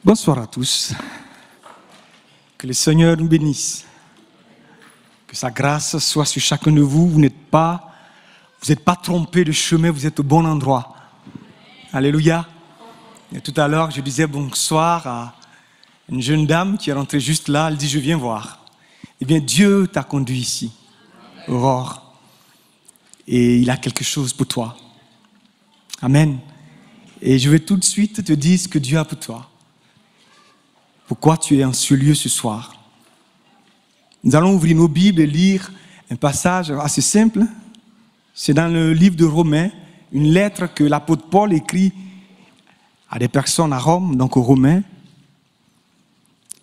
Bonsoir à tous. Que le Seigneur nous bénisse. Que sa grâce soit sur chacun de vous. Vous n'êtes pas trompés de chemin, vous êtes au bon endroit. Alléluia. Et tout à l'heure, je disais bonsoir à une jeune dame qui est rentrée juste là. Elle dit, je viens voir. Eh bien, Dieu t'a conduit ici, Aurore. Et il a quelque chose pour toi. Amen. Et je vais tout de suite te dire ce que Dieu a pour toi. Pourquoi tu es en ce lieu ce soir. Nous allons ouvrir nos Bibles et lire un passage assez simple. C'est dans le livre de Romains, une lettre que l'apôtre Paul écrit à des personnes à Rome, donc aux Romains.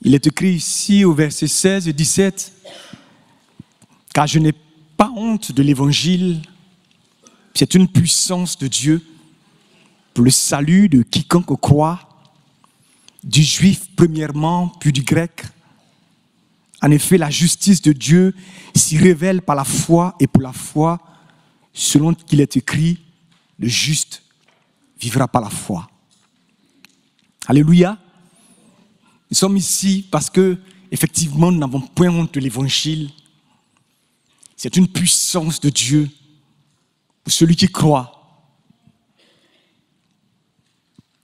Il est écrit ici au verset 16 et 17, « Car je n'ai pas honte de l'évangile, c'est une puissance de Dieu pour le salut de quiconque croit, du juif premièrement, puis du grec. En effet, la justice de Dieu s'y révèle par la foi et pour la foi, selon qu'il est écrit, le juste vivra par la foi. » Alléluia. Nous sommes ici parce que, effectivement, nous n'avons point honte de l'évangile. C'est une puissance de Dieu pour celui qui croit.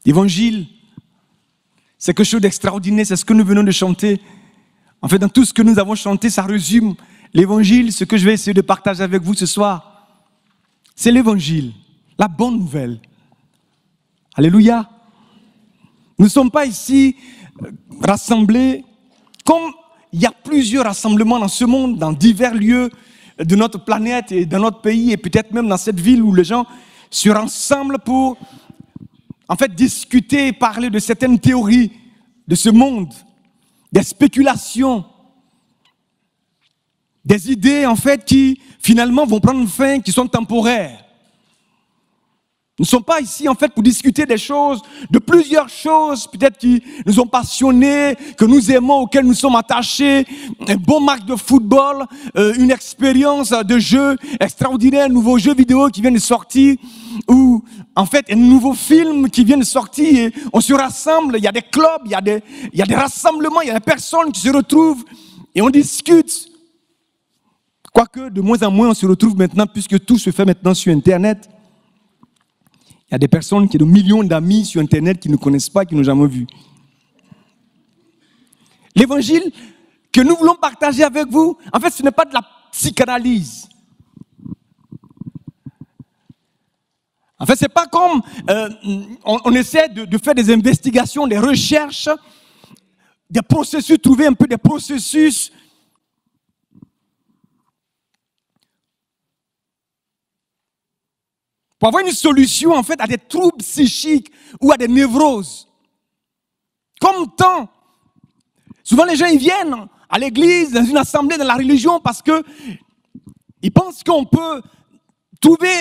L'évangile, c'est quelque chose d'extraordinaire, c'est ce que nous venons de chanter. En fait, dans tout ce que nous avons chanté, ça résume l'évangile, ce que je vais essayer de partager avec vous ce soir. C'est l'évangile, la bonne nouvelle. Alléluia. Nous ne sommes pas ici rassemblés comme il y a plusieurs rassemblements dans ce monde, dans divers lieux de notre planète et dans notre pays et peut-être même dans cette ville où les gens se rassemblent pour en fait discuter et parler de certaines théories de ce monde, des spéculations, des idées en fait qui finalement vont prendre fin, qui sont temporaires. Nous ne sommes pas ici en fait pour discuter des choses, de plusieurs choses peut-être qui nous ont passionnés, que nous aimons, auxquelles nous sommes attachés, un bon match de football, une expérience de jeu extraordinaire, un nouveau jeu vidéo qui vient de sortir, ou en fait un nouveau film qui vient de sortir et on se rassemble, il y a des clubs, il y a des rassemblements, il y a des personnes qui se retrouvent et on discute. Quoique de moins en moins on se retrouve maintenant puisque tout se fait maintenant sur Internet. Il y a des personnes qui ont des millions d'amis sur Internet qui ne connaissent pas, qui n'ont jamais vu. L'évangile que nous voulons partager avec vous, en fait, ce n'est pas de la psychanalyse. En fait, ce n'est pas comme on essaie de faire des investigations, des recherches, des processus, trouver un peu des processus pour avoir une solution, en fait, à des troubles psychiques ou à des névroses. Comme tant, souvent les gens ils viennent à l'église, dans une assemblée, dans la religion, parce que ils pensent qu'on peut trouver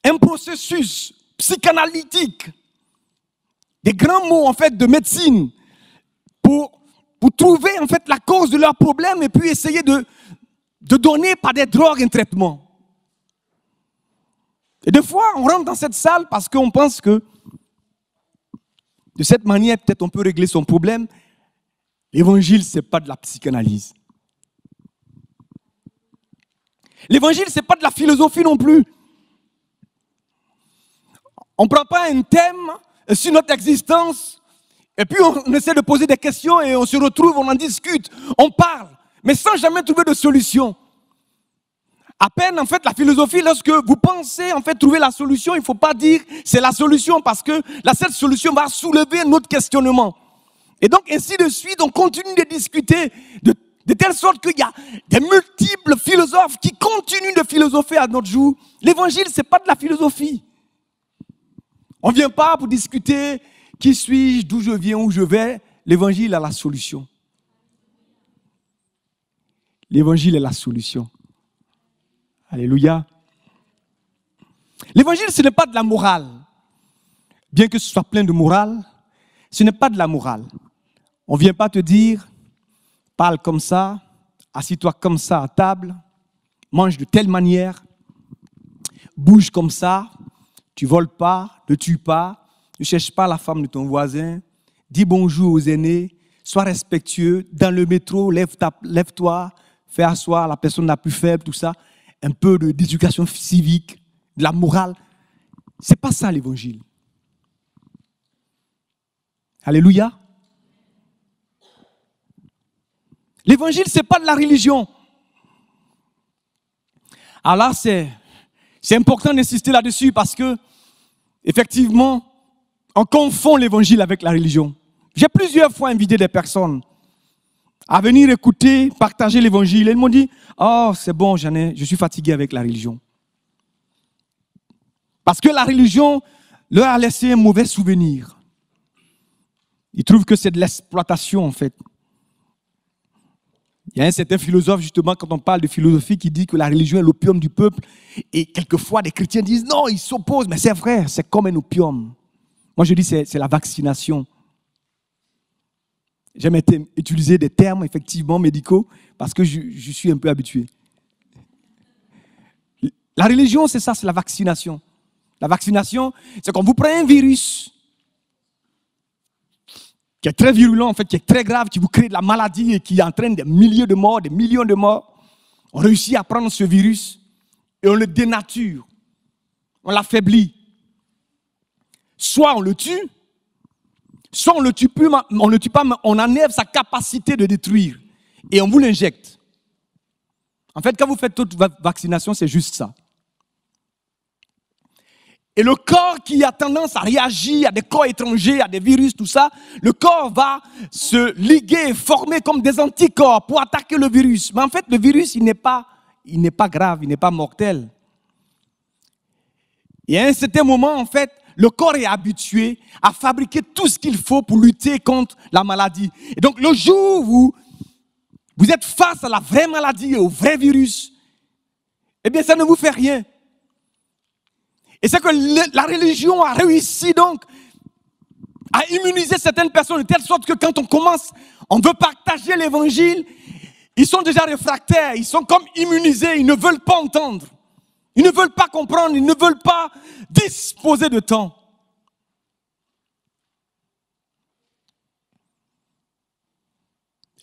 un processus psychanalytique, des grands mots, en fait, de médecine, pour trouver, en fait, la cause de leurs problèmes et puis essayer de donner par des drogues un traitement. Et des fois, on rentre dans cette salle parce qu'on pense que de cette manière, peut-être on peut régler son problème. L'évangile, ce n'est pas de la psychanalyse. L'évangile, ce n'est pas de la philosophie non plus. On ne prend pas un thème sur notre existence et puis on essaie de poser des questions et on se retrouve, on en discute, on parle, mais sans jamais trouver de solution. À peine, en fait, la philosophie, lorsque vous pensez, en fait, trouver la solution, il ne faut pas dire c'est la solution parce que cette solution va soulever notre questionnement. Et donc, ainsi de suite, on continue de discuter de telle sorte qu'il y a des multiples philosophes qui continuent de philosopher à notre jour. L'évangile, ce n'est pas de la philosophie. On ne vient pas pour discuter qui suis-je, d'où je viens, où je vais. L'évangile a la solution. L'évangile est la solution. Alléluia. L'évangile, ce n'est pas de la morale. Bien que ce soit plein de morale, ce n'est pas de la morale. On ne vient pas te dire, parle comme ça, assis-toi comme ça à table, mange de telle manière, bouge comme ça, tu voles pas, ne tue pas, ne cherche pas la femme de ton voisin, dis bonjour aux aînés, sois respectueux. Dans le métro, lève-toi, fais asseoir la personne la plus faible, tout ça. Un peu d'éducation civique, de la morale. Ce n'est pas ça l'évangile. Alléluia. L'évangile, ce n'est pas de la religion. Alors c'est important d'insister là-dessus parce que, effectivement, on confond l'évangile avec la religion. J'ai plusieurs fois invité des personnes à venir écouter, partager l'évangile. Elles m'ont dit, oh, c'est bon, je suis fatigué avec la religion. Parce que la religion leur a laissé un mauvais souvenir. Ils trouvent que c'est de l'exploitation, en fait. Il y a un certain philosophe, justement, quand on parle de philosophie, qui dit que la religion est l'opium du peuple. Et quelquefois, des chrétiens disent, non, ils s'opposent. Mais c'est vrai, c'est comme un opium. Moi, je dis, c'est la vaccination. J'aime utiliser des termes, effectivement, médicaux, parce que je suis un peu habitué. La religion, c'est ça, c'est la vaccination. La vaccination, c'est quand vous prenez un virus qui est très virulent, en fait, qui est très grave, qui vous crée de la maladie et qui entraîne des milliers de morts, des millions de morts. On réussit à prendre ce virus et on le dénature, on l'affaiblit. Soit on le tue, soit on ne le tue pas, mais on enlève sa capacité de détruire et on vous l'injecte. En fait, quand vous faites toute vaccination, c'est juste ça. Et le corps qui a tendance à réagir à des corps étrangers, à des virus, tout ça, le corps va se liguer, former comme des anticorps pour attaquer le virus. Mais en fait, le virus, il n'est pas grave, il n'est pas mortel. Et à un certain moment, en fait, le corps est habitué à fabriquer tout ce qu'il faut pour lutter contre la maladie. Et donc, le jour où vous êtes face à la vraie maladie, au vrai virus, eh bien, ça ne vous fait rien. Et c'est que la religion a réussi donc à immuniser certaines personnes de telle sorte que quand on commence, on veut partager l'évangile, ils sont déjà réfractaires, ils sont comme immunisés, ils ne veulent pas entendre. Ils ne veulent pas comprendre, ils ne veulent pas disposer de temps.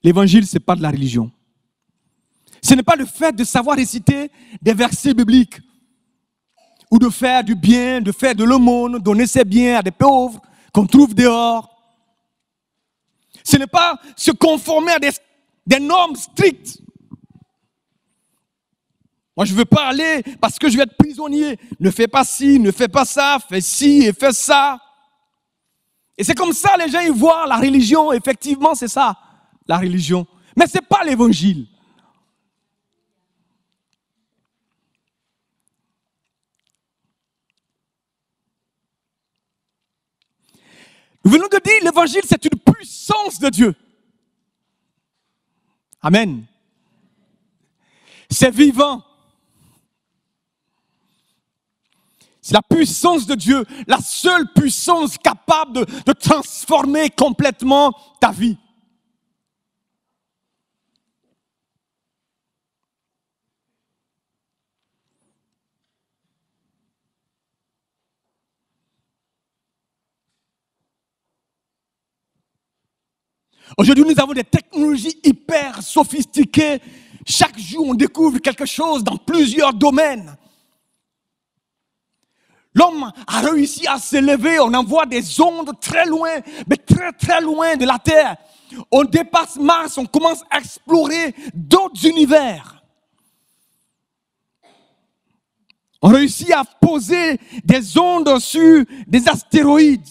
L'évangile, ce n'est pas de la religion. Ce n'est pas le fait de savoir réciter des versets bibliques ou de faire du bien, de faire de l'aumône, donner ses biens à des pauvres qu'on trouve dehors. Ce n'est pas se conformer à des normes strictes. Moi, je ne veux pas aller parce que je vais être prisonnier. Ne fais pas ci, ne fais pas ça, fais ci et fais ça. Et c'est comme ça, les gens, ils voient la religion. Effectivement, c'est ça, la religion. Mais ce n'est pas l'évangile. Nous venons de dire, l'évangile, c'est une puissance de Dieu. Amen. C'est vivant. C'est la puissance de Dieu, la seule puissance capable de transformer complètement ta vie. Aujourd'hui, nous avons des technologies hyper sophistiquées. Chaque jour, on découvre quelque chose dans plusieurs domaines. L'homme a réussi à s'élever, on envoie des ondes très loin, mais très très loin de la Terre. On dépasse Mars, on commence à explorer d'autres univers. On réussit à poser des ondes sur des astéroïdes.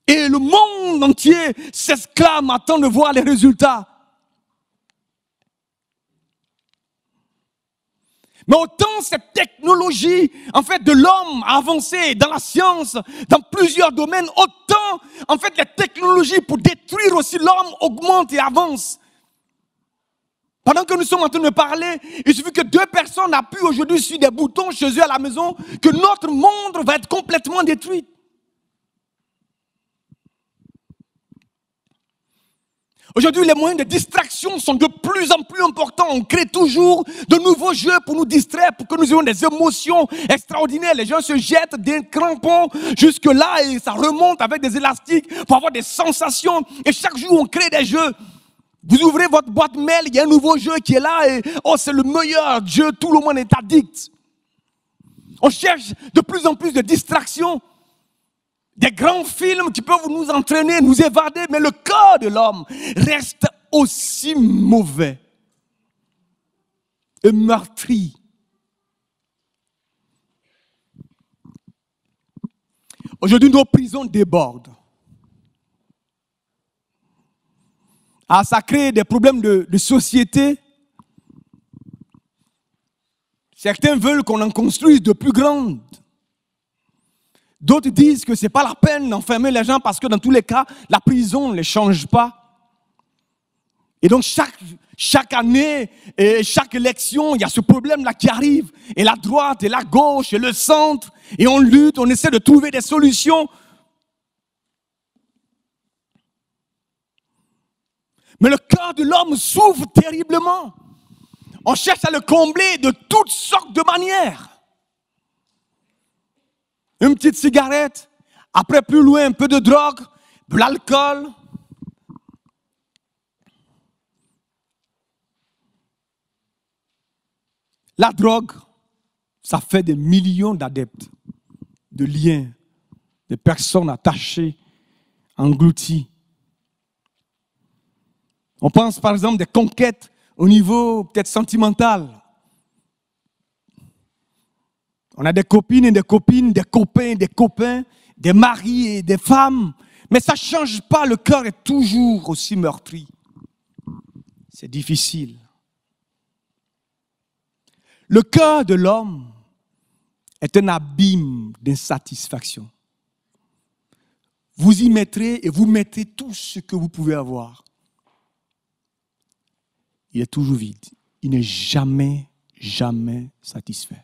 Et le monde entier s'exclame, attend de voir les résultats. Mais autant cette technologie, en fait, de l'homme a avancé dans la science, dans plusieurs domaines, autant, en fait, les technologies pour détruire aussi l'homme augmentent et avancent. Pendant que nous sommes en train de parler, il suffit que 2 personnes appuient aujourd'hui sur des boutons chez eux à la maison, que notre monde va être complètement détruit. Aujourd'hui, les moyens de distraction sont de plus en plus importants. On crée toujours de nouveaux jeux pour nous distraire, pour que nous ayons des émotions extraordinaires. Les gens se jettent des crampons jusque-là et ça remonte avec des élastiques pour avoir des sensations. Et chaque jour, on crée des jeux. Vous ouvrez votre boîte mail, il y a un nouveau jeu qui est là et oh, c'est le meilleur jeu, tout le monde est addict. On cherche de plus en plus de distractions. Des grands films qui peuvent nous entraîner, nous évader, mais le cœur de l'homme reste aussi mauvais et meurtri. Aujourd'hui, nos prisons débordent. Ah, ça crée des problèmes de société. Certains veulent qu'on en construise de plus grandes. D'autres disent que ce n'est pas la peine d'enfermer les gens parce que dans tous les cas, la prison ne les change pas. Et donc chaque année et chaque élection, il y a ce problème-là qui arrive. Et la droite et la gauche et le centre. Et on lutte, on essaie de trouver des solutions. Mais le cœur de l'homme souffre terriblement. On cherche à le combler de toutes sortes de manières. Une petite cigarette, après plus loin un peu de drogue, de l'alcool. La drogue, ça fait des millions d'adeptes, de liens, de personnes attachées, englouties. On pense par exemple des conquêtes au niveau peut-être sentimental. On a des copines et des copines, des copains et des copains, des maris et des femmes. Mais ça ne change pas, le cœur est toujours aussi meurtri. C'est difficile. Le cœur de l'homme est un abîme d'insatisfaction. Vous y mettrez et vous mettez tout ce que vous pouvez avoir. Il est toujours vide. Il n'est jamais, jamais satisfait.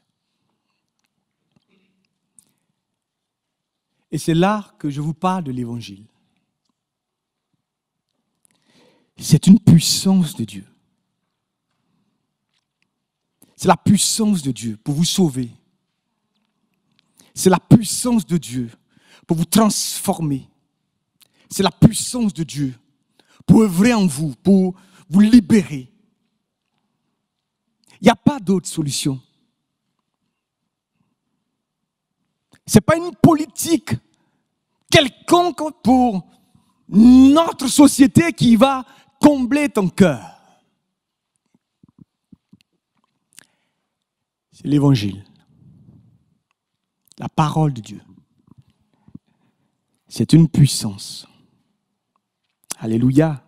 Et c'est là que je vous parle de l'Évangile. C'est une puissance de Dieu. C'est la puissance de Dieu pour vous sauver. C'est la puissance de Dieu pour vous transformer. C'est la puissance de Dieu pour œuvrer en vous, pour vous libérer. Il n'y a pas d'autre solution. Ce n'est pas une politique quelconque pour notre société qui va combler ton cœur. C'est l'Évangile. La parole de Dieu. C'est une puissance. Alléluia.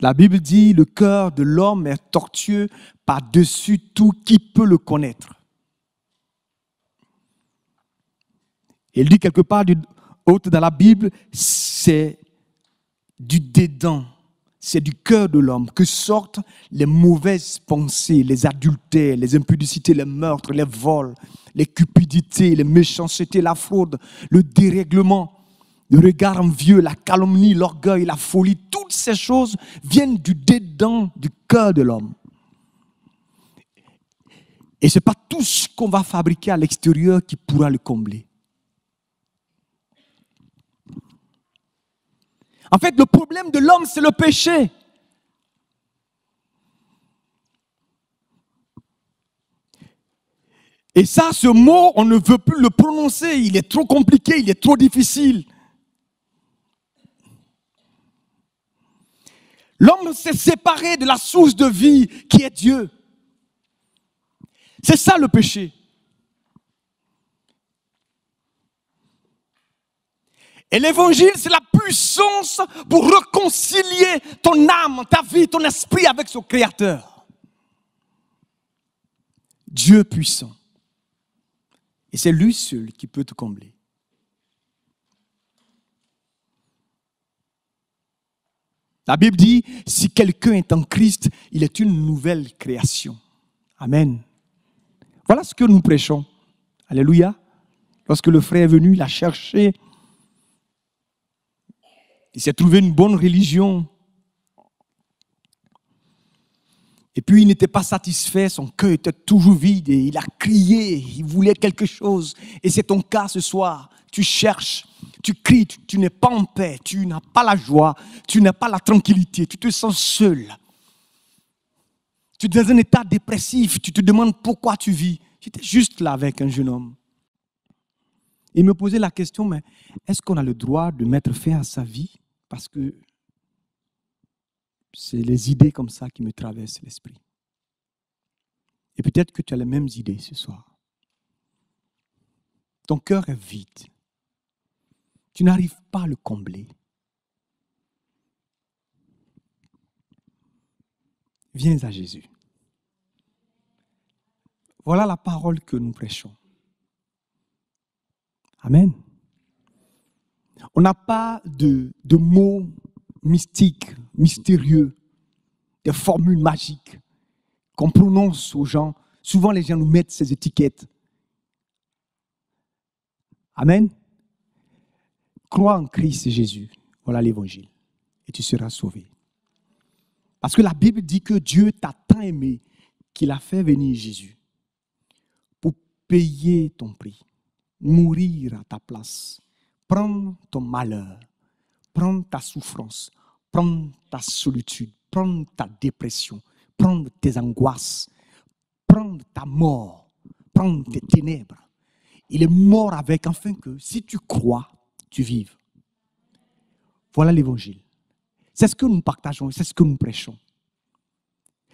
La Bible dit, le cœur de l'homme est tortueux par-dessus tout, qui peut le connaître? Il dit quelque part autre dans la Bible, c'est du dédain, c'est du cœur de l'homme que sortent les mauvaises pensées, les adultères, les impudicités, les meurtres, les vols, les cupidités, les méchancetés, la fraude, le dérèglement, le regard envieux, la calomnie, l'orgueil, la folie. Toutes ces choses viennent du dédain du cœur de l'homme. Et ce n'est pas tout ce qu'on va fabriquer à l'extérieur qui pourra le combler. En fait, le problème de l'homme, c'est le péché. Et ça, ce mot, on ne veut plus le prononcer. Il est trop compliqué, il est trop difficile. L'homme s'est séparé de la source de vie qui est Dieu. C'est ça le péché. Et l'évangile, c'est la puissance pour réconcilier ton âme, ta vie, ton esprit avec son Créateur. Dieu puissant. Et c'est lui seul qui peut te combler. La Bible dit, si quelqu'un est en Christ, il est une nouvelle création. Amen. Voilà ce que nous prêchons. Alléluia. Lorsque le frère est venu, il a cherché. Il s'est trouvé une bonne religion. Et puis il n'était pas satisfait, son cœur était toujours vide et il a crié, il voulait quelque chose. Et c'est ton cas ce soir. Tu cherches, tu cries, tu n'es pas en paix, tu n'as pas la joie, tu n'as pas la tranquillité, tu te sens seul. Tu es dans un état dépressif, tu te demandes pourquoi tu vis. J'étais juste là avec un jeune homme. Il me posait la question, mais est-ce qu'on a le droit de mettre fin à sa vie? Parce que c'est les idées comme ça qui me traversent l'esprit. Et peut-être que tu as les mêmes idées ce soir. Ton cœur est vide. Tu n'arrives pas à le combler. Viens à Jésus. Voilà la parole que nous prêchons. Amen. On n'a pas de mots mystiques, mystérieux, des formules magiques qu'on prononce aux gens. Souvent, les gens nous mettent ces étiquettes. Amen. Crois en Christ Jésus. Voilà l'évangile. Et tu seras sauvé. Parce que la Bible dit que Dieu t'a tant aimé qu'il a fait venir Jésus pour payer ton prix, mourir à ta place, prendre ton malheur, prendre ta souffrance, prendre ta solitude, prendre ta dépression, prendre tes angoisses, prendre ta mort, prendre tes ténèbres. Il est mort avec, afin que si tu crois, tu vives. Voilà l'évangile. C'est ce que nous partageons, c'est ce que nous prêchons.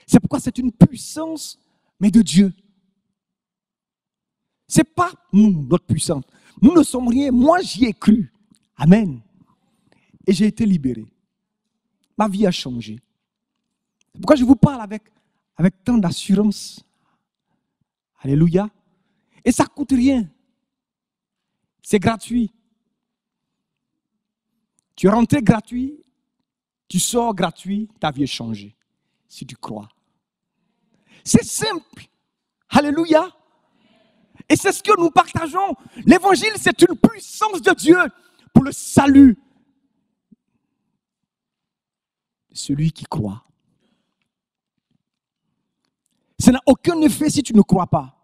C'est pourquoi c'est une puissance, mais de Dieu. Ce n'est pas nous, notre puissance. Nous ne sommes rien. Moi, j'y ai cru. Amen. Et j'ai été libéré. Ma vie a changé. C'est pourquoi je vous parle avec tant d'assurance. Alléluia. Et ça ne coûte rien. C'est gratuit. Tu es rentré gratuit, tu sors gratuit, ta vie est changée. Si tu crois. C'est simple. Alléluia. Et c'est ce que nous partageons. L'évangile, c'est une puissance de Dieu pour le salut. Celui qui croit. Ça n'a aucun effet si tu ne crois pas.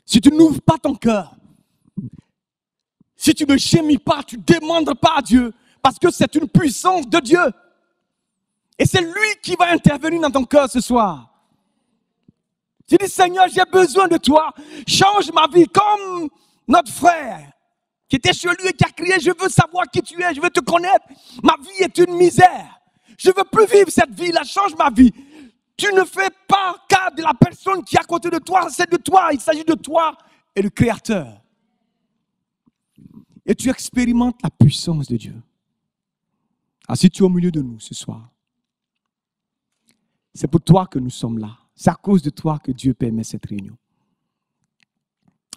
Si tu n'ouvres pas ton cœur. Si tu ne gémis pas, tu ne demandes pas à Dieu. Parce que c'est une puissance de Dieu. Et c'est lui qui va intervenir dans ton cœur ce soir. Tu dis, Seigneur, j'ai besoin de toi. Change ma vie comme notre frère qui était chez lui et qui a crié, je veux savoir qui tu es, je veux te connaître. Ma vie est une misère. Je ne veux plus vivre cette vie-là, change ma vie. Tu ne fais pas cas de la personne qui est à côté de toi, c'est de toi. Il s'agit de toi et le Créateur. Et tu expérimentes la puissance de Dieu. Ah, si tu es au milieu de nous ce soir, c'est pour toi que nous sommes là. C'est à cause de toi que Dieu permet cette réunion.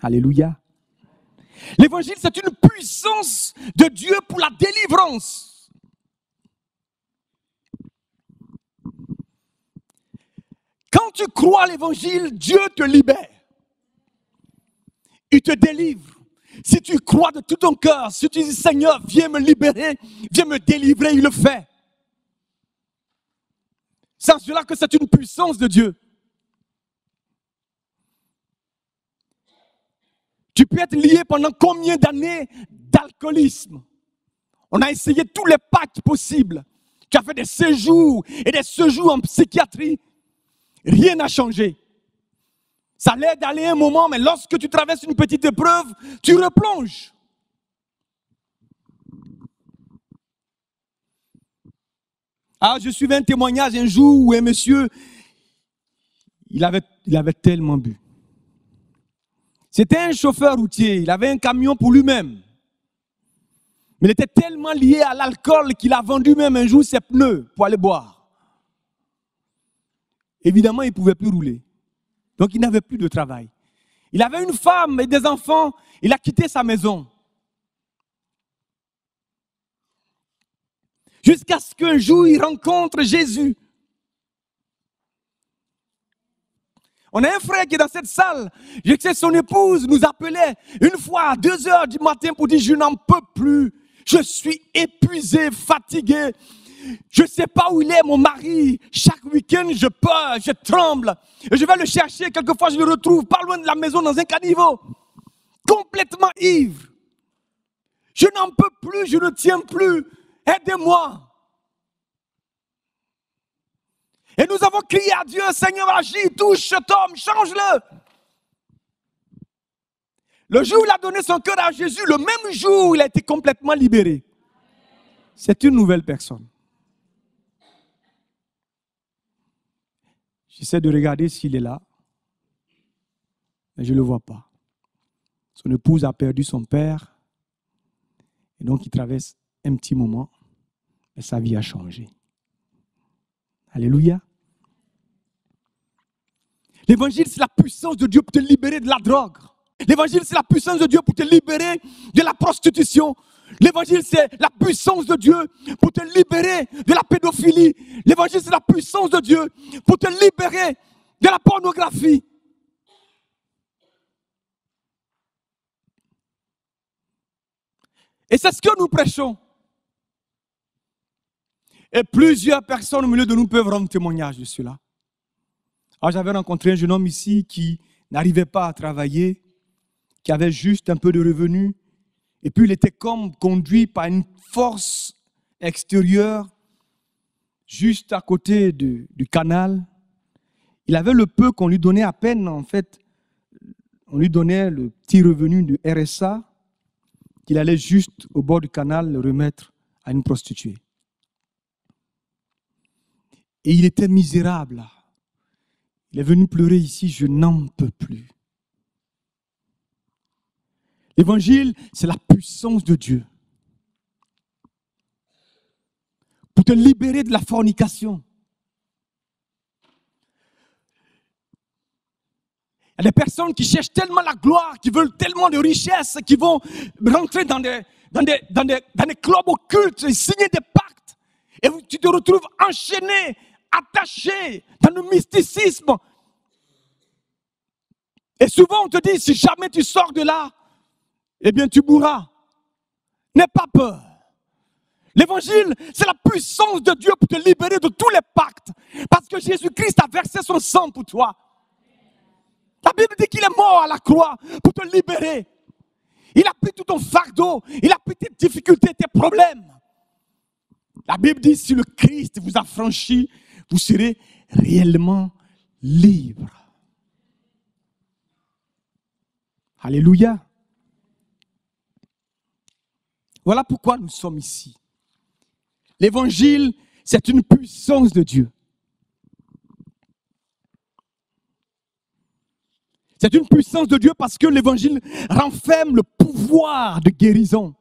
Alléluia. L'évangile, c'est une puissance de Dieu pour la délivrance. Quand tu crois à l'évangile, Dieu te libère. Il te délivre. Si tu crois de tout ton cœur, si tu dis Seigneur, viens me libérer, viens me délivrer, il le fait. C'est en cela que c'est une puissance de Dieu. Tu peux être lié pendant combien d'années d'alcoolisme? On a essayé tous les pactes possibles. Tu as fait des séjours et des séjours en psychiatrie. Rien n'a changé. Ça l'aide d'aller un moment, mais lorsque tu traverses une petite épreuve, tu replonges. Ah, je suivais un témoignage un jour où un monsieur, il avait tellement bu. C'était un chauffeur routier, il avait un camion pour lui-même. Mais il était tellement lié à l'alcool qu'il a vendu même un jour ses pneus pour aller boire. Évidemment, il ne pouvait plus rouler. Donc, il n'avait plus de travail. Il avait une femme et des enfants. Il a quitté sa maison. Jusqu'à ce qu'un jour, il rencontre Jésus. On a un frère qui est dans cette salle. Je sais que son épouse nous appelait une fois à 2 heures du matin pour dire « Je n'en peux plus. Je suis épuisé, fatigué. Je ne sais pas où il est, mon mari. Chaque week-end, je peur, je tremble. Et je vais le chercher. Quelquefois, je le retrouve pas loin de la maison dans un caniveau. Complètement ivre. Je n'en peux plus, je ne tiens plus. Aidez-moi. » Et nous avons crié à Dieu, Seigneur, agis, touche cet homme, change-le. Le jour où il a donné son cœur à Jésus, le même jour où il a été complètement libéré. C'est une nouvelle personne. J'essaie de regarder s'il est là, mais je ne le vois pas. Son épouse a perdu son père, et donc il traverse un petit moment, mais sa vie a changé. Alléluia. L'évangile, c'est la puissance de Dieu pour te libérer de la drogue. L'évangile, c'est la puissance de Dieu pour te libérer de la prostitution. L'évangile, c'est la puissance de Dieu pour te libérer de la pédophilie. L'évangile, c'est la puissance de Dieu pour te libérer de la pornographie. Et c'est ce que nous prêchons. Et plusieurs personnes au milieu de nous peuvent rendre témoignage de cela. Alors, j'avais rencontré un jeune homme ici qui n'arrivait pas à travailler, qui avait juste un peu de revenus. Et puis, il était comme conduit par une force extérieure, juste à côté du canal. Il avait le peu qu'on lui donnait à peine, en fait. On lui donnait le petit revenu du RSA, qu'il allait juste au bord du canal le remettre à une prostituée. Et il était misérable. Il est venu pleurer ici, je n'en peux plus. L'évangile, c'est la puissance de Dieu pour te libérer de la fornication. Il y a des personnes qui cherchent tellement la gloire, qui veulent tellement de richesses, qui vont rentrer dans des clubs occultes et signer des pactes. Et tu te retrouves enchaîné, attaché dans le mysticisme. Et souvent on te dit, si jamais tu sors de là, eh bien tu mourras. N'aie pas peur. L'évangile, c'est la puissance de Dieu pour te libérer de tous les pactes. Parce que Jésus-Christ a versé son sang pour toi. La Bible dit qu'il est mort à la croix pour te libérer. Il a pris tout ton fardeau, il a pris tes difficultés, tes problèmes. La Bible dit, si le Christ vous a franchi, vous serez réellement libre. Alléluia. Voilà pourquoi nous sommes ici. L'évangile, c'est une puissance de Dieu. C'est une puissance de Dieu parce que l'évangile renferme le pouvoir de guérison.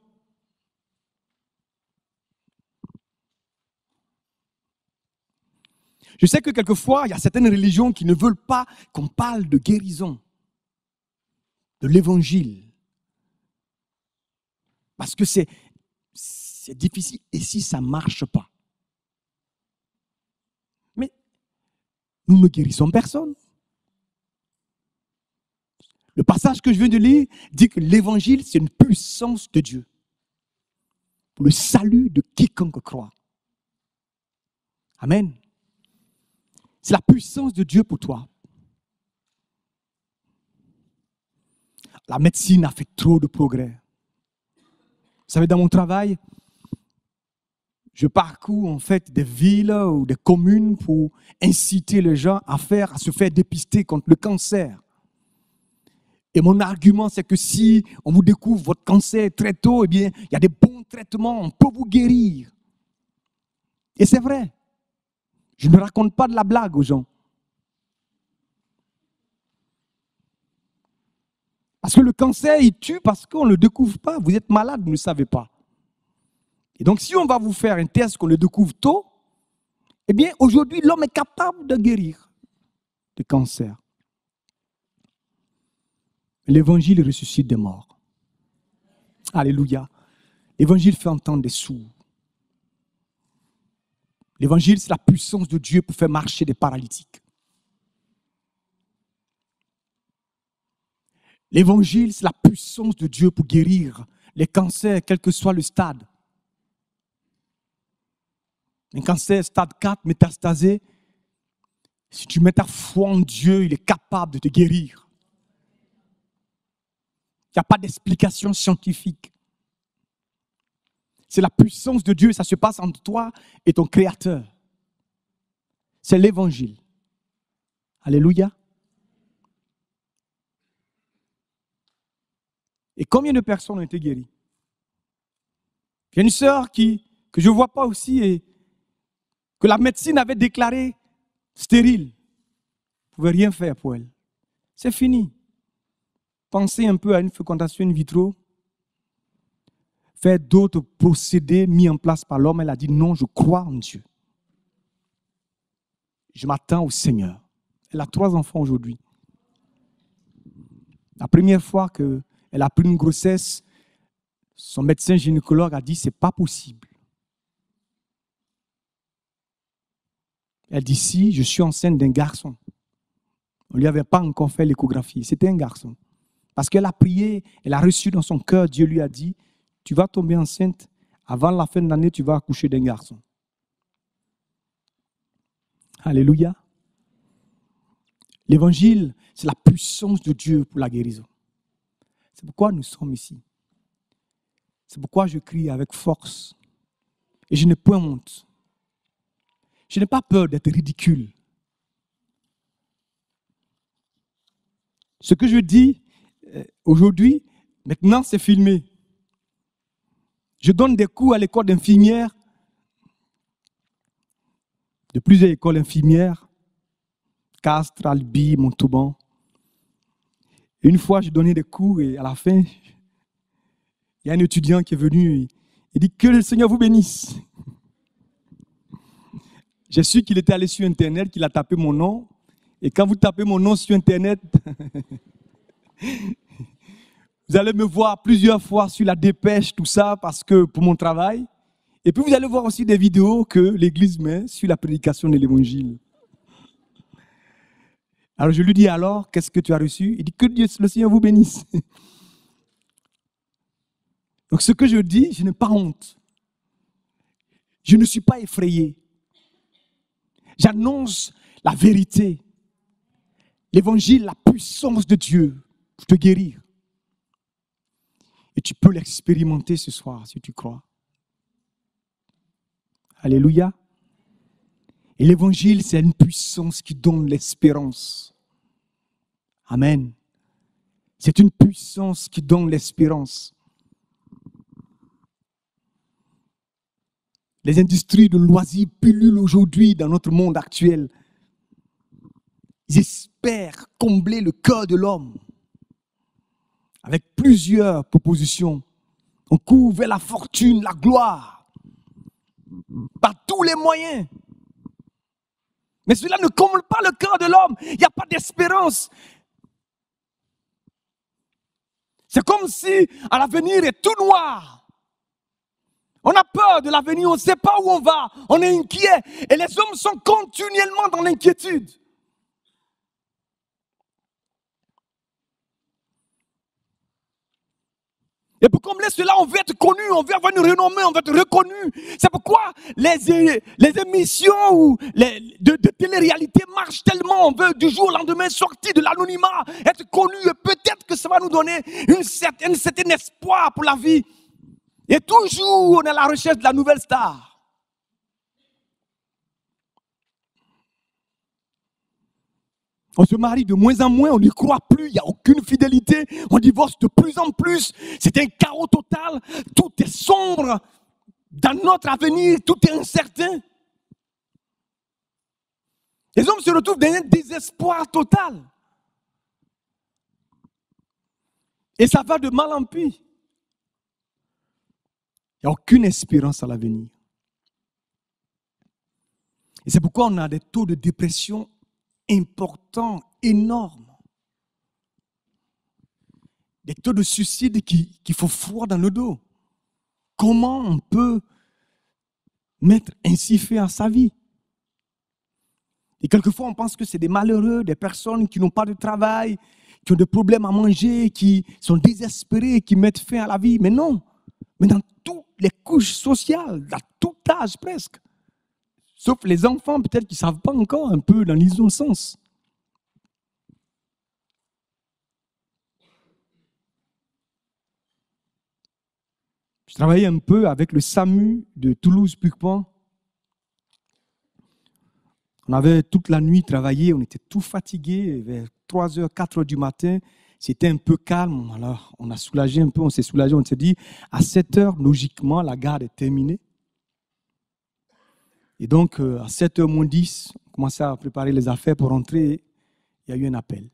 Je sais que quelquefois, il y a certaines religions qui ne veulent pas qu'on parle de guérison, de l'évangile. Parce que c'est difficile. Et si ça ne marche pas? Mais nous ne guérissons personne. Le passage que je viens de lire dit que l'évangile, c'est une puissance de Dieu pour le salut de quiconque croit. Amen. C'est la puissance de Dieu pour toi. La médecine a fait trop de progrès. Vous savez, dans mon travail, je parcours en fait des villes ou des communes pour inciter les gens à se faire dépister contre le cancer. Et mon argument, c'est que si on vous découvre votre cancer très tôt, eh bien, il y a des bons traitements, on peut vous guérir. Et c'est vrai. Je ne raconte pas de la blague aux gens. Parce que le cancer, il tue parce qu'on ne le découvre pas. Vous êtes malade, vous ne le savez pas. Et donc, si on va vous faire un test qu'on le découvre tôt, eh bien, aujourd'hui, l'homme est capable de guérir le cancer. L'évangile ressuscite des morts. Alléluia. L'évangile fait entendre des sourds. L'évangile, c'est la puissance de Dieu pour faire marcher des paralytiques. L'évangile, c'est la puissance de Dieu pour guérir les cancers, quel que soit le stade. Un cancer stade 4, métastasé, si tu mets ta foi en Dieu, il est capable de te guérir. Il n'y a pas d'explication scientifique. C'est la puissance de Dieu, ça se passe entre toi et ton Créateur. C'est l'évangile. Alléluia. Et combien de personnes ont été guéries? Il y a une sœur que je ne vois pas aussi et que la médecine avait déclarée stérile. Vous ne pouvez rien faire pour elle. C'est fini. Pensez un peu à une fécondation in vitro. Faire d'autres procédés mis en place par l'homme. Elle a dit non, je crois en Dieu. Je m'attends au Seigneur. Elle a 3 enfants aujourd'hui. La première fois qu'elle a pris une grossesse, son médecin gynécologue a dit c'est pas possible. Elle dit si, je suis enceinte d'un garçon. On ne lui avait pas encore fait l'échographie. C'était un garçon. Parce qu'elle a prié, elle a reçu dans son cœur, Dieu lui a dit, tu vas tomber enceinte, avant la fin de l'année, tu vas accoucher d'un garçon. Alléluia. L'évangile, c'est la puissance de Dieu pour la guérison. C'est pourquoi nous sommes ici. C'est pourquoi je crie avec force. Et je n'ai point honte. Je n'ai pas peur d'être ridicule. Ce que je dis aujourd'hui, maintenant c'est filmé. Je donne des cours à l'école d'infirmières, de plusieurs écoles infirmières, Castres, Albi, Montauban. Et une fois, j'ai donné des cours et à la fin, il y a un étudiant qui est venu et dit que le Seigneur vous bénisse. J'ai su qu'il était allé sur Internet, qu'il a tapé mon nom. Et quand vous tapez mon nom sur Internet, vous allez me voir plusieurs fois sur la dépêche, tout ça, parce que pour mon travail. Et puis vous allez voir aussi des vidéos que l'Église met sur la prédication de l'Évangile. Alors je lui dis alors, qu'est-ce que tu as reçu? Il dit que Dieu, le Seigneur vous bénisse. Donc ce que je dis, je n'ai pas honte. Je ne suis pas effrayé. J'annonce la vérité. L'évangile, la puissance de Dieu pour te guérir. Et tu peux l'expérimenter ce soir si tu crois. Alléluia. Et l'évangile, c'est une puissance qui donne l'espérance. Amen. C'est une puissance qui donne l'espérance. Les industries de loisirs pullulent aujourd'hui dans notre monde actuel. Ils espèrent combler le cœur de l'homme avec plusieurs propositions. On court vers la fortune, la gloire, par tous les moyens. Mais cela ne comble pas le cœur de l'homme. Il n'y a pas d'espérance. C'est comme si à l'avenir est tout noir. On a peur de l'avenir, on ne sait pas où on va, on est inquiet. Et les hommes sont continuellement dans l'inquiétude. Et pour combler cela, on veut être connu, on veut avoir une renommée, on veut être reconnu. C'est pourquoi les émissions de télé-réalité marchent tellement. On veut du jour au lendemain sortir de l'anonymat, être connu. Et peut-être que ça va nous donner un certain espoir pour la vie. Et toujours, on est à la recherche de la nouvelle star. On se marie de moins en moins, on n'y croit plus, il n'y a aucune fidélité, on divorce de plus en plus, c'est un chaos total, tout est sombre, dans notre avenir, tout est incertain. Les hommes se retrouvent dans un désespoir total. Et ça va de mal en pis. Il n'y a aucune espérance à l'avenir. Et c'est pourquoi on a des taux de dépression importants, énormes. Des taux de suicide qui font froid dans le dos. Comment on peut mettre ainsi fin à sa vie? Et quelquefois, on pense que c'est des malheureux, des personnes qui n'ont pas de travail, qui ont des problèmes à manger, qui sont désespérés, qui mettent fin à la vie. Mais non, mais dans toutes les couches sociales, à tout âge presque. Sauf les enfants, peut-être qui ne savent pas encore un peu dans l'innocence. Je travaillais un peu avec le SAMU de Toulouse-Pucpont. On avait toute la nuit travaillé, on était tout fatigués, vers 3h, 4h du matin. C'était un peu calme, alors on a soulagé un peu, on s'est soulagé, on s'est dit, à 7h, logiquement, la garde est terminée. Et donc, à 7h moins 10, on commençait à préparer les affaires pour rentrer, il y a eu un appel.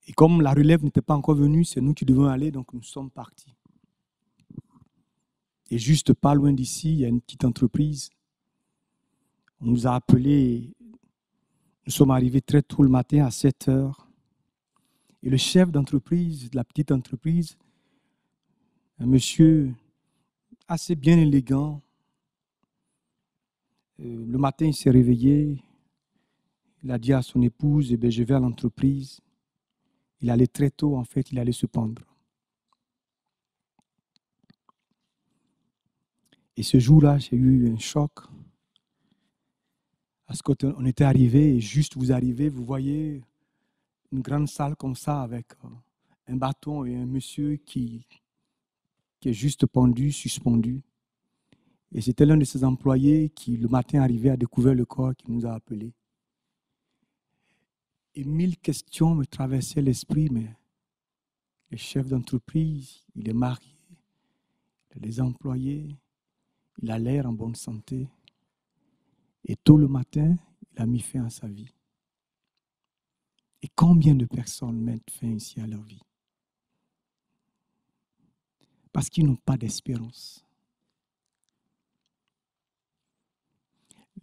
Et comme la relève n'était pas encore venue, c'est nous qui devions aller, donc nous sommes partis. Et juste pas loin d'ici, il y a une petite entreprise. On nous a appelés, nous sommes arrivés très tôt le matin à 7h. Et le chef d'entreprise, de la petite entreprise, un monsieur assez bien élégant, le matin il s'est réveillé, il a dit à son épouse, eh bien, je vais à l'entreprise. Il allait très tôt, en fait, il allait se pendre. Et ce jour-là, j'ai eu un choc. Parce qu'on était arrivé, et juste vous arrivez, vous voyez une grande salle comme ça, avec un bâton et un monsieur qui est juste pendu, suspendu. Et c'était l'un de ses employés qui, le matin arrivé, a découvert le corps, qui nous a appelés. Et 1000 questions me traversaient l'esprit, mais le chef d'entreprise, il est marié, il a des employés, il a l'air en bonne santé. Et tôt le matin, il a mis fin à sa vie. Et combien de personnes mettent fin ici à leur vie? Parce qu'ils n'ont pas d'espérance.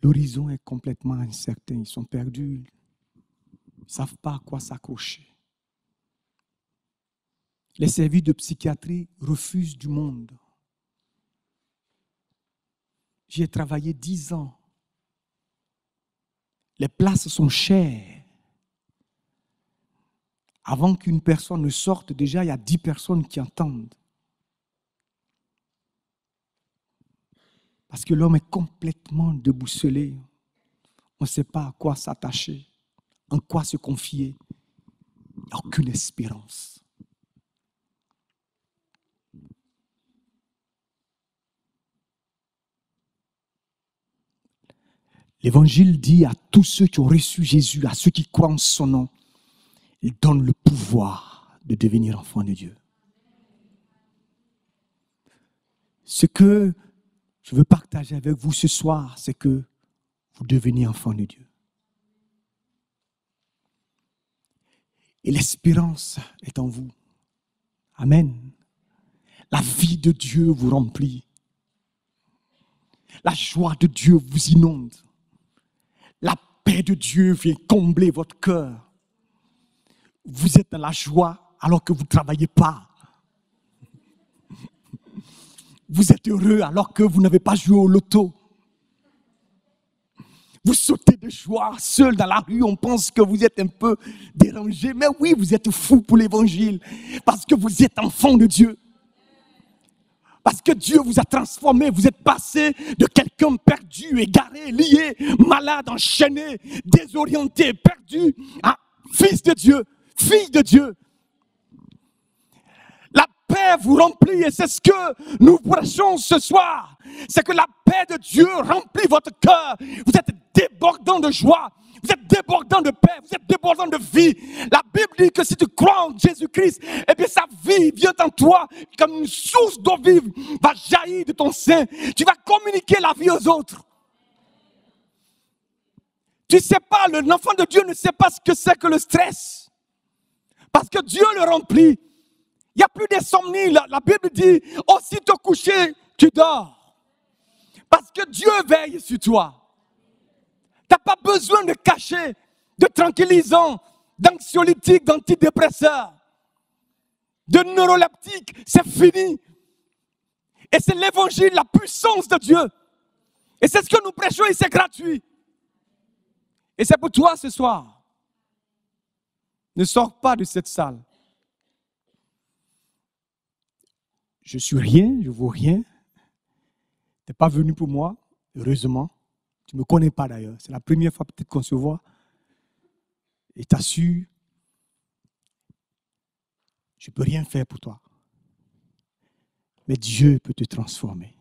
L'horizon est complètement incertain, ils sont perdus. Ils ne savent pas à quoi s'accrocher. Les services de psychiatrie refusent du monde. J'y ai travaillé 10 ans. Les places sont chères. Avant qu'une personne ne sorte, déjà, il y a 10 personnes qui attendent. Parce que l'homme est complètement déboussolé. On ne sait pas à quoi s'attacher. En quoi se confier? Il n'y a aucune espérance. L'Évangile dit à tous ceux qui ont reçu Jésus, à ceux qui croient en son nom, il donne le pouvoir de devenir enfant de Dieu. Ce que je veux partager avec vous ce soir, c'est que vous devenez enfant de Dieu. Et l'espérance est en vous. Amen. La vie de Dieu vous remplit. La joie de Dieu vous inonde. La paix de Dieu vient combler votre cœur. Vous êtes dans la joie alors que vous ne travaillez pas. Vous êtes heureux alors que vous n'avez pas joué au loto. Vous sautez de joie seul dans la rue, on pense que vous êtes un peu dérangé. Mais oui, vous êtes fou pour l'évangile. Parce que vous êtes enfant de Dieu. Parce que Dieu vous a transformé. Vous êtes passé de quelqu'un perdu, égaré, lié, malade, enchaîné, désorienté, perdu, à fils de Dieu, fille de Dieu. La paix vous remplit et c'est ce que nous prêchons ce soir. C'est que la paix de Dieu remplit votre cœur. Vous êtes débordant de joie. Vous êtes débordant de paix. Vous êtes débordant de vie. La Bible dit que si tu crois en Jésus-Christ, eh bien sa vie vient en toi comme une source d'eau vive va jaillir de ton sein. Tu vas communiquer la vie aux autres. Tu ne sais pas, l'enfant de Dieu ne sait pas ce que c'est que le stress. Parce que Dieu le remplit. Il n'y a plus d'insomnie. La Bible dit, aussitôt couché, tu dors. Parce que Dieu veille sur toi. Tu n'as pas besoin de cachets, de tranquillisants, d'anxiolytiques, d'antidépresseurs, de neuroleptiques. C'est fini. Et c'est l'évangile, la puissance de Dieu. Et c'est ce que nous prêchons et c'est gratuit. Et c'est pour toi ce soir. Ne sors pas de cette salle. Je suis rien, je ne vaux rien. Tu n'es pas venu pour moi, heureusement. Tu ne me connais pas d'ailleurs. C'est la première fois peut-être qu'on se voit. Et tu as su, je ne peux rien faire pour toi. Mais Dieu peut te transformer.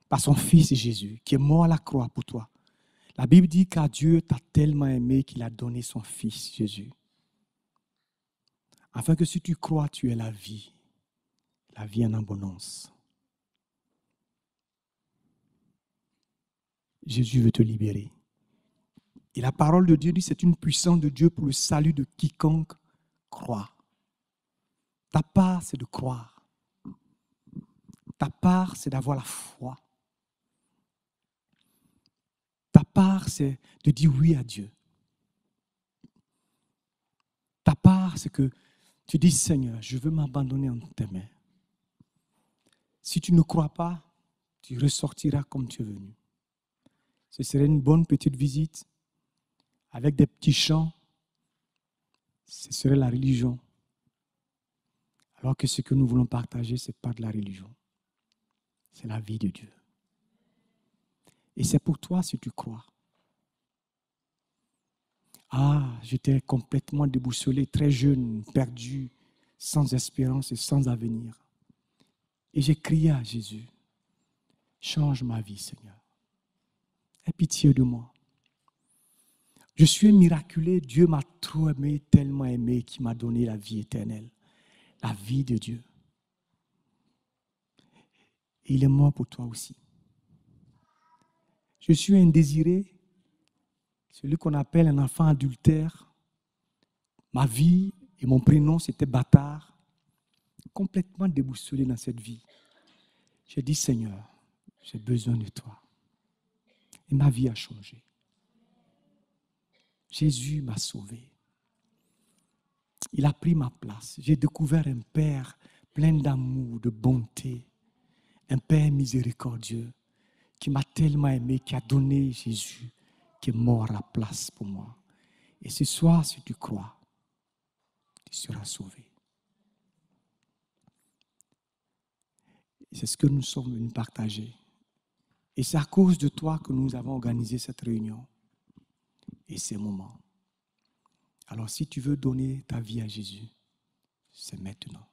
Par son Fils Jésus, qui est mort à la croix pour toi. La Bible dit qu'à Dieu t'a tellement aimé qu'il a donné son Fils Jésus. Afin que si tu crois, tu aies la vie en abondance. Jésus veut te libérer. Et la parole de Dieu dit, c'est une puissance de Dieu pour le salut de quiconque croit. Ta part, c'est de croire. Ta part, c'est d'avoir la foi. Ta part, c'est de dire oui à Dieu. Ta part, c'est que tu dis, Seigneur, je veux m'abandonner entre tes mains. Si tu ne crois pas, tu ressortiras comme tu es venu. Ce serait une bonne petite visite avec des petits chants. Ce serait la religion. Alors que ce que nous voulons partager, ce n'est pas de la religion. C'est la vie de Dieu. Et c'est pour toi si tu crois. Ah, j'étais complètement déboussolé, très jeune, perdu, sans espérance et sans avenir. Et j'ai crié à Jésus, change ma vie, Seigneur. Aie pitié de moi. Je suis miraculé, Dieu m'a trop aimé, tellement aimé, qu'il m'a donné la vie éternelle, la vie de Dieu. Et il est mort pour toi aussi. Je suis un désiré, celui qu'on appelle un enfant adultère. Ma vie et mon prénom, c'était bâtard. Complètement déboussolé dans cette vie. J'ai dit, Seigneur, j'ai besoin de toi. Et ma vie a changé. Jésus m'a sauvé. Il a pris ma place. J'ai découvert un Père plein d'amour, de bonté. Un Père miséricordieux qui m'a tellement aimé, qui a donné Jésus, qui est mort à la place pour moi. Et ce soir, si tu crois, tu seras sauvé. C'est ce que nous sommes venus partager. Et c'est à cause de toi que nous avons organisé cette réunion et ces moments. Alors si tu veux donner ta vie à Jésus, c'est maintenant.